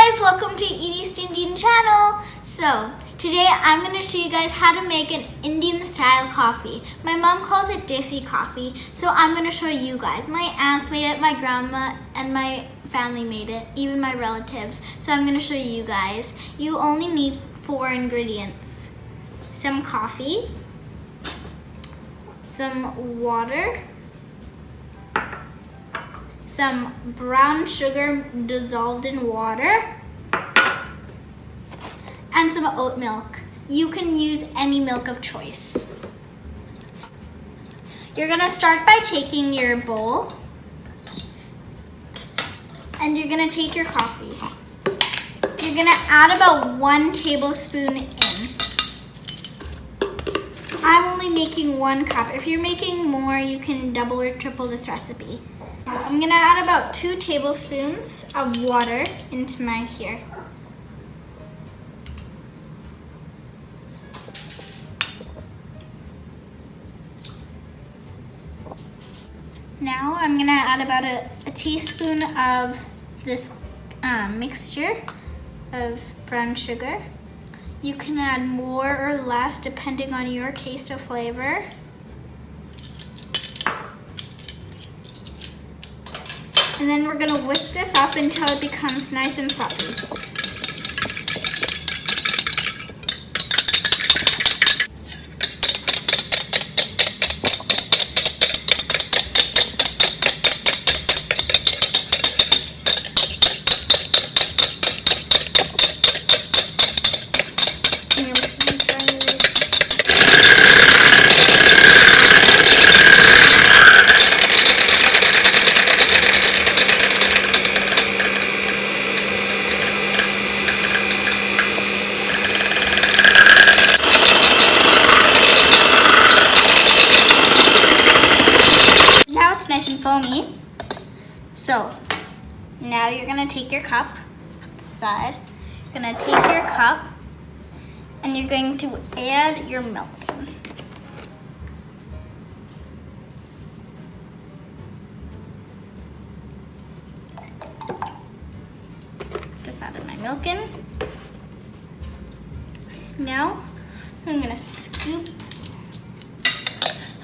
guys, welcome to Edie's Indian channel. So today I'm going to show you guys how to make an Indian style coffee. My mom calls it desi coffee, so I'm going to show you guys. My aunts made it, my grandma and my family made it, even my relatives. So I'm going to show you guys. You only need 4 ingredients. Some coffee, some water, some brown sugar dissolved in water, and some oat milk. You can use any milk of choice. You're gonna start by taking your bowl and you're gonna take your coffee. You're gonna add about 1 tablespoon in. I'm only making 1 cup. If you're making more, you can double or triple this recipe. I'm gonna add about 2 tablespoons of water into my here. Now I'm gonna add about a teaspoon of this mixture of brown sugar. You can add more or less depending on your taste of flavor. And then we're gonna whisk this up until it becomes nice and fluffy. Nice and foamy. So now you're gonna take your cup, put this aside. You're gonna take your cup and you're going to add your milk in. Just added my milk in. Now I'm gonna scoop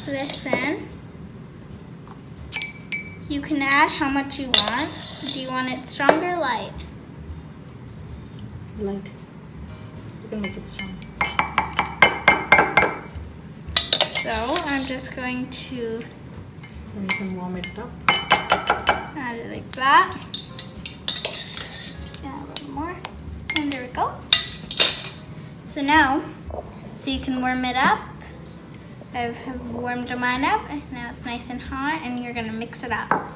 this in. You can add how much you want. Do you want it strong or light? Light. You can make it strong. So I'm just going to Then you can warm it up. add it like that. Just add a little more. And there we go. So now, so you can warm it up. I have warmed mine up. Now it's nice and hot and you're gonna mix it up.